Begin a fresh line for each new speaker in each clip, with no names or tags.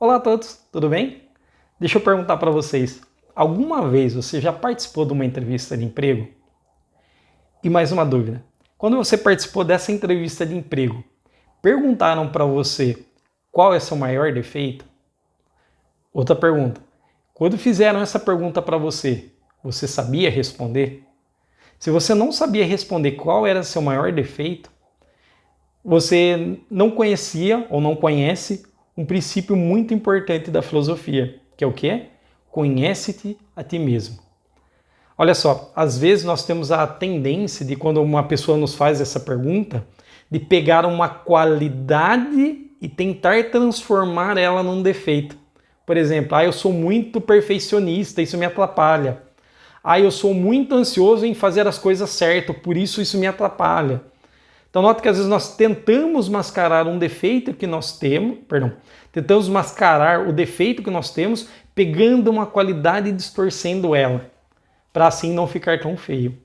Olá a todos, tudo bem? Deixa eu perguntar para vocês, alguma vez você já participou de uma entrevista de emprego? E mais uma dúvida, quando você participou dessa entrevista de emprego, perguntaram para você qual é seu maior defeito? Outra pergunta, quando fizeram essa pergunta para você, você sabia responder? Se você não sabia responder qual era seu maior defeito, você não conhecia ou não conhece um princípio muito importante da filosofia, que é o quê? Conhece-te a ti mesmo. Olha só, às vezes nós temos a tendência de, quando uma pessoa nos faz essa pergunta, de pegar uma qualidade e tentar transformar ela num defeito. Por exemplo, eu sou muito perfeccionista, isso me atrapalha. Eu sou muito ansioso em fazer as coisas certas, por isso me atrapalha. Então, nota que às vezes nós tentamos mascarar um defeito que nós temos, tentamos mascarar o defeito que nós temos, pegando uma qualidade e distorcendo ela, para assim não ficar tão feio.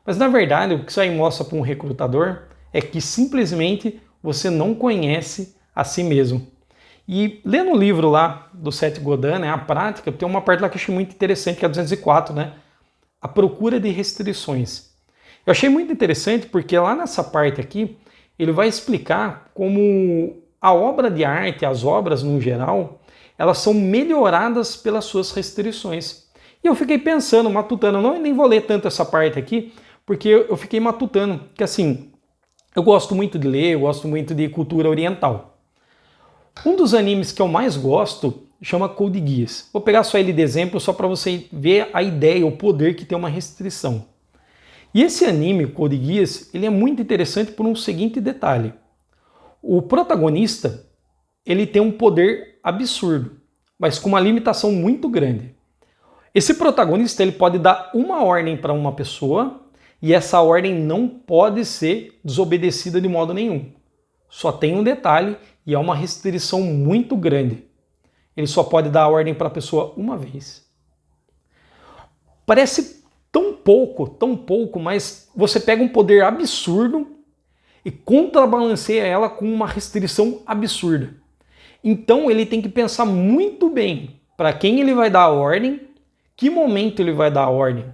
Mas na verdade, o que isso aí mostra para um recrutador é que simplesmente você não conhece a si mesmo. E lendo o livro lá do Seth Godin, A Prática, tem uma parte lá que eu achei muito interessante, que é a 204, A Procura de Restrições. Eu achei muito interessante porque lá nessa parte aqui, ele vai explicar como a obra de arte, as obras no geral, elas são melhoradas pelas suas restrições. E eu fiquei pensando, matutando, nem vou ler tanto essa parte aqui, porque eu fiquei matutando, que assim, eu gosto muito de ler, eu gosto muito de cultura oriental. Um dos animes que eu mais gosto chama Code Geass. Vou pegar só ele de exemplo, só para você ver a ideia, o poder que tem uma restrição. E esse anime, Code Geass, ele é muito interessante por um seguinte detalhe. O protagonista, ele tem um poder absurdo, mas com uma limitação muito grande. Esse protagonista, ele pode dar uma ordem para uma pessoa e essa ordem não pode ser desobedecida de modo nenhum. Só tem um detalhe e é uma restrição muito grande. Ele só pode dar a ordem para a pessoa uma vez. Parece tão pouco, mas você pega um poder absurdo e contrabalanceia ela com uma restrição absurda. Então ele tem que pensar muito bem para quem ele vai dar a ordem, que momento ele vai dar a ordem.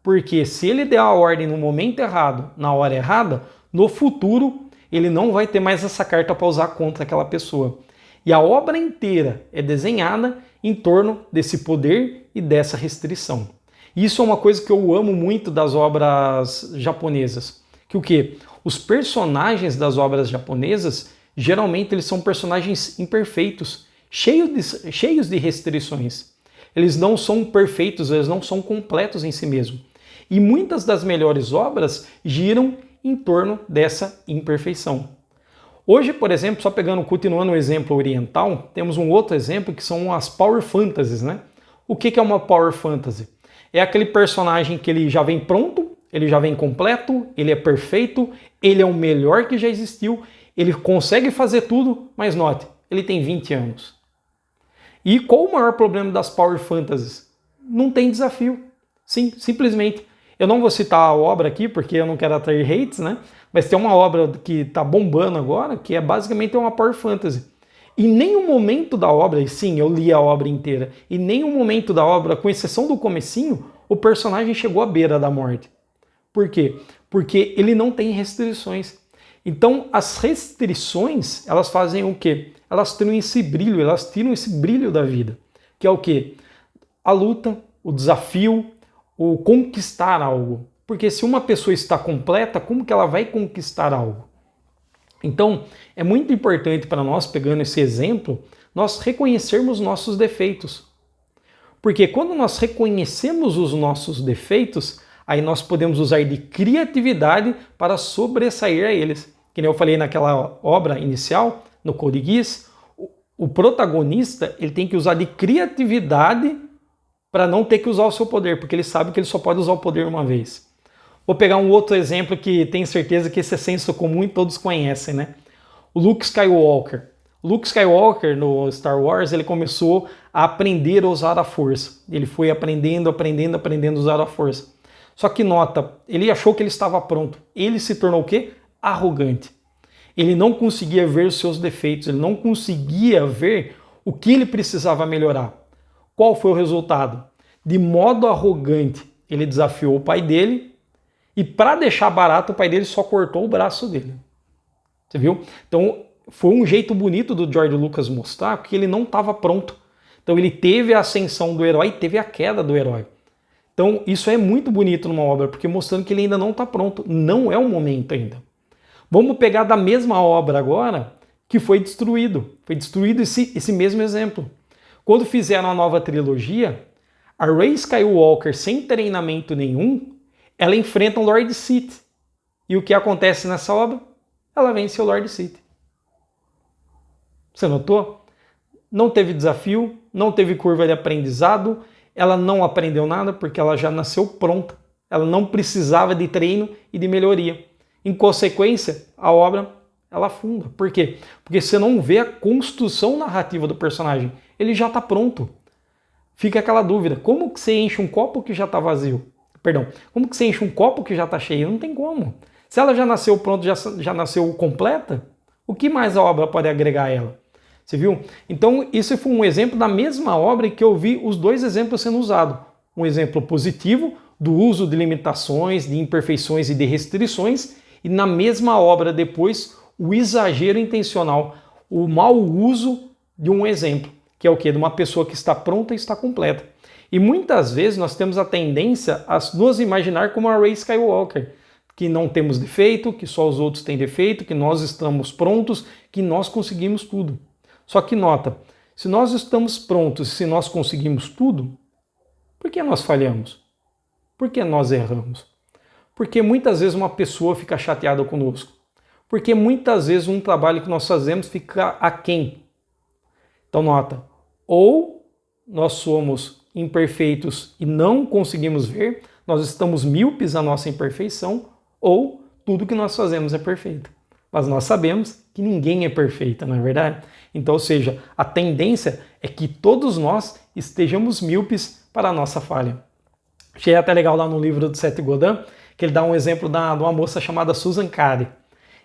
Porque se ele der a ordem no momento errado, na hora errada, no futuro ele não vai ter mais essa carta para usar contra aquela pessoa. E a obra inteira é desenhada em torno desse poder e dessa restrição. Isso é uma coisa que eu amo muito das obras japonesas. Que o quê? Os personagens das obras japonesas, geralmente eles são personagens imperfeitos, cheios de restrições. Eles não são perfeitos, eles não são completos em si mesmos. E muitas das melhores obras giram em torno dessa imperfeição. Hoje, por exemplo, só continuando o exemplo oriental, temos um outro exemplo que são as Power Fantasies, O que é uma Power Fantasy? É aquele personagem que ele já vem pronto, ele já vem completo, ele é perfeito, ele é o melhor que já existiu, ele consegue fazer tudo, mas note, ele tem 20 anos. E qual o maior problema das Power Fantasies? Não tem desafio. Sim, simplesmente. Eu não vou citar a obra aqui, porque eu não quero atrair hates, Mas tem uma obra que está bombando agora, que é basicamente uma Power Fantasy. Em nenhum momento da obra, e sim, eu li a obra inteira, em nenhum momento da obra, com exceção do comecinho, o personagem chegou à beira da morte. Por quê? Porque ele não tem restrições. Então, as restrições, elas fazem o quê? Elas tiram esse brilho da vida. Que é o quê? A luta, o desafio, o conquistar algo. Porque se uma pessoa está completa, como que ela vai conquistar algo? Então, é muito importante para nós, pegando esse exemplo, nós reconhecermos nossos defeitos. Porque quando nós reconhecemos os nossos defeitos, aí nós podemos usar de criatividade para sobressair a eles. Que nem eu falei naquela obra inicial, no Code Geass, o protagonista ele tem que usar de criatividade para não ter que usar o seu poder, porque ele sabe que ele só pode usar o poder uma vez. Vou pegar um outro exemplo que tenho certeza que esse é senso comum e todos conhecem, O Luke Skywalker. O Luke Skywalker, no Star Wars, ele começou a aprender a usar a força. Ele foi aprendendo a usar a força. Só que nota, ele achou que ele estava pronto. Ele se tornou o quê? Arrogante. Ele não conseguia ver os seus defeitos, ele não conseguia ver O que ele precisava melhorar? Qual foi o resultado? De modo arrogante, ele desafiou o pai dele e para deixar barato, o pai dele só cortou o braço dele. Você viu? Então, foi um jeito bonito do George Lucas mostrar que ele não estava pronto. Então, ele teve a ascensão do herói e teve a queda do herói. Então, isso é muito bonito numa obra, porque mostrando que ele ainda não está pronto. Não é o momento ainda. Vamos pegar da mesma obra agora, que foi destruído. Foi destruído esse mesmo exemplo. Quando fizeram a nova trilogia, a Rey Skywalker, sem treinamento nenhum, ela enfrenta o Lord Sith. E o que acontece nessa obra? Ela vence o Lord Sith. Você notou? Não teve desafio, não teve curva de aprendizado, ela não aprendeu nada porque ela já nasceu pronta. Ela não precisava de treino e de melhoria. Em consequência, a obra ela afunda. Por quê? Porque você não vê a construção narrativa do personagem. Ele já está pronto. Fica aquela dúvida, como que você enche um copo que já está vazio? Perdão, como que você enche um copo que já está cheio? Não tem como. Se ela já nasceu pronta, já nasceu completa, o que mais a obra pode agregar a ela? Você viu? Então, isso foi um exemplo da mesma obra que eu vi os dois exemplos sendo usados. Um exemplo positivo do uso de limitações, de imperfeições e de restrições, e na mesma obra depois o exagero intencional, o mau uso de um exemplo, que é o quê? De uma pessoa que está pronta e está completa. E muitas vezes nós temos a tendência a nos imaginar como a Rey Skywalker, que não temos defeito, que só os outros têm defeito, que nós estamos prontos, que nós conseguimos tudo. Só que nota, se nós estamos prontos, se nós conseguimos tudo, por que nós falhamos? Por que nós erramos? Porque muitas vezes uma pessoa fica chateada conosco. Porque muitas vezes um trabalho que nós fazemos fica aquém. Então nota, ou nós somos imperfeitos e não conseguimos ver, nós estamos míopes à nossa imperfeição, ou tudo que nós fazemos é perfeito. Mas nós sabemos que ninguém é perfeito, não é verdade? Então, ou seja, a tendência é que todos nós estejamos míopes para a nossa falha. Achei até legal lá no livro do Seth Godin, que ele dá um exemplo de uma moça chamada Susan Kare.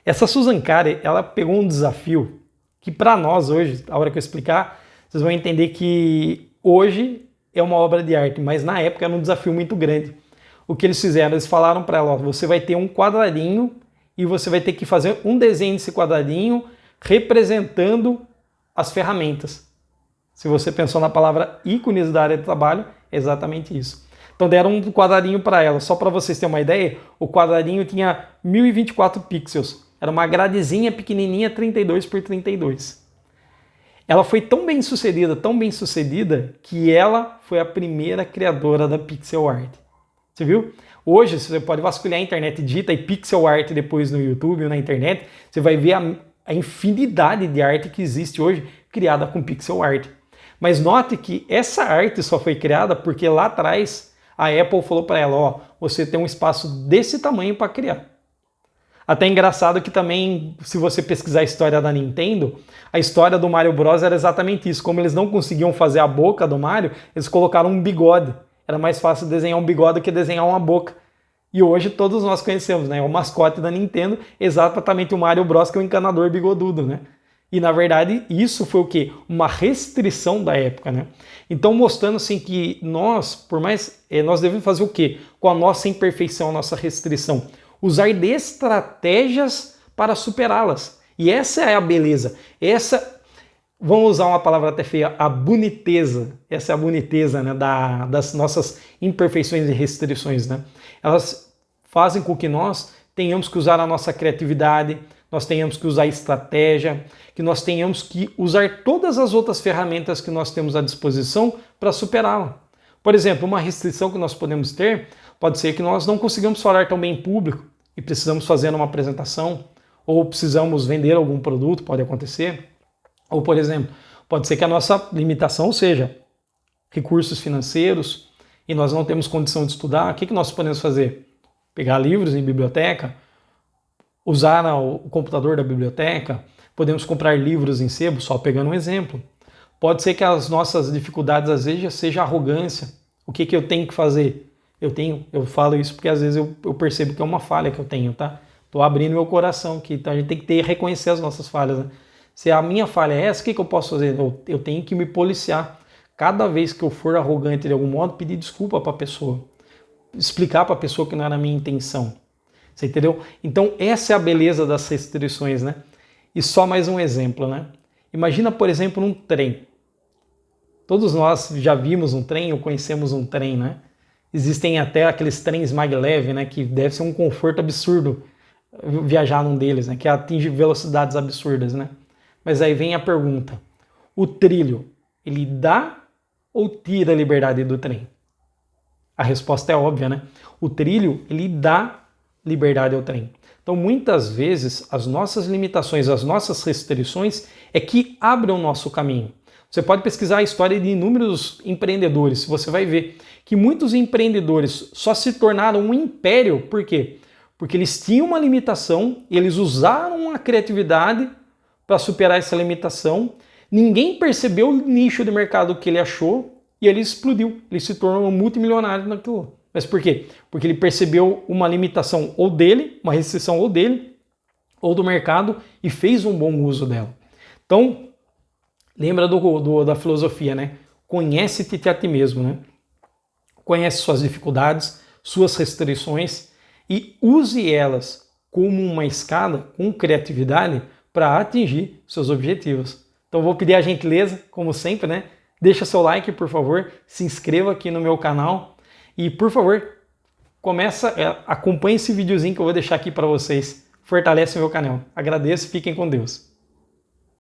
Essa Susan Kare, ela pegou um desafio que para nós hoje, a hora que eu explicar, vocês vão entender que hoje é uma obra de arte, mas na época era um desafio muito grande. O que eles fizeram? Eles falaram para ela, ó, você vai ter um quadradinho e você vai ter que fazer um desenho desse quadradinho representando as ferramentas. Se você pensou na palavra ícones da área de trabalho, é exatamente isso. Então deram um quadradinho para ela. Só para vocês terem uma ideia, o quadradinho tinha 1024 pixels. Era uma gradezinha pequenininha, 32 por 32. Ela foi tão bem sucedida, que ela foi a primeira criadora da pixel art. Você viu? Hoje, você pode vasculhar a internet, digita aí pixel art depois no YouTube ou na internet, você vai ver a infinidade de arte que existe hoje criada com pixel art. Mas note que essa arte só foi criada porque lá atrás a Apple falou para ela, ó, você tem um espaço desse tamanho para criar. Até engraçado que também, se você pesquisar a história da Nintendo, a história do Mario Bros era exatamente isso. Como eles não conseguiam fazer a boca do Mario, eles colocaram um bigode. Era mais fácil desenhar um bigode do que desenhar uma boca. E hoje todos nós conhecemos, né? O mascote da Nintendo, exatamente o Mario Bros, que é o encanador bigodudo, né? E na verdade isso foi o quê? Uma restrição da época, né? Então mostrando assim que nós, por mais, nós devemos fazer o quê? Com a nossa imperfeição, a nossa restrição. Usar de estratégias para superá-las. E essa é a beleza. Vamos usar uma palavra até feia, a boniteza. Essa é a boniteza, né, das nossas imperfeições e restrições, né? Elas fazem com que nós tenhamos que usar a nossa criatividade, nós tenhamos que usar estratégia, que nós tenhamos que usar todas as outras ferramentas que nós temos à disposição para superá-la. Por exemplo, uma restrição que nós podemos ter pode ser que nós não consigamos falar tão bem em público e precisamos fazer uma apresentação, ou precisamos vender algum produto, pode acontecer. Ou, por exemplo, pode ser que a nossa limitação seja recursos financeiros e nós não temos condição de estudar. O que nós podemos fazer? Pegar livros em biblioteca, usar o computador da biblioteca, podemos comprar livros em sebo, só pegando um exemplo. Pode ser que as nossas dificuldades às vezes seja arrogância. O que eu tenho que fazer? Eu falo isso porque às vezes eu percebo que é uma falha que eu tenho, tá? Tô abrindo meu coração aqui, então a gente tem que reconhecer as nossas falhas, né? Se a minha falha é essa, o que eu posso fazer? Eu tenho que me policiar. Cada vez que eu for arrogante de algum modo, pedir desculpa para a pessoa. Explicar para a pessoa que não era a minha intenção. Você entendeu? Então essa é a beleza das restrições, né? E só mais um exemplo, né? Imagina, por exemplo, um trem. Todos nós já vimos um trem ou conhecemos um trem, né? Existem até aqueles trens maglev, né? Que deve ser um conforto absurdo viajar num deles, né? Que atinge velocidades absurdas, né? Mas aí vem a pergunta: o trilho, ele dá ou tira a liberdade do trem? A resposta é óbvia, né? O trilho, ele dá liberdade ao trem. Então, muitas vezes, as nossas limitações, as nossas restrições é que abrem o nosso caminho. Você pode pesquisar a história de inúmeros empreendedores, você vai ver que muitos empreendedores só se tornaram um império, por quê? Porque eles tinham uma limitação e eles usaram a criatividade para superar essa limitação. Ninguém percebeu o nicho de mercado que ele achou e ele explodiu. Ele se tornou um multimilionário naquilo. Mas por quê? Porque ele percebeu uma limitação ou dele, uma restrição ou dele, ou do mercado e fez um bom uso dela. Então, lembra da filosofia, né? Conhece-te a ti mesmo, né? Conhece suas dificuldades, suas restrições e use elas como uma escada, com criatividade, para atingir seus objetivos. Então, vou pedir a gentileza, como sempre, né? Deixa seu like, por favor, se inscreva aqui no meu canal e, por favor, acompanhe esse videozinho que eu vou deixar aqui para vocês. Fortalece o meu canal. Agradeço, fiquem com Deus.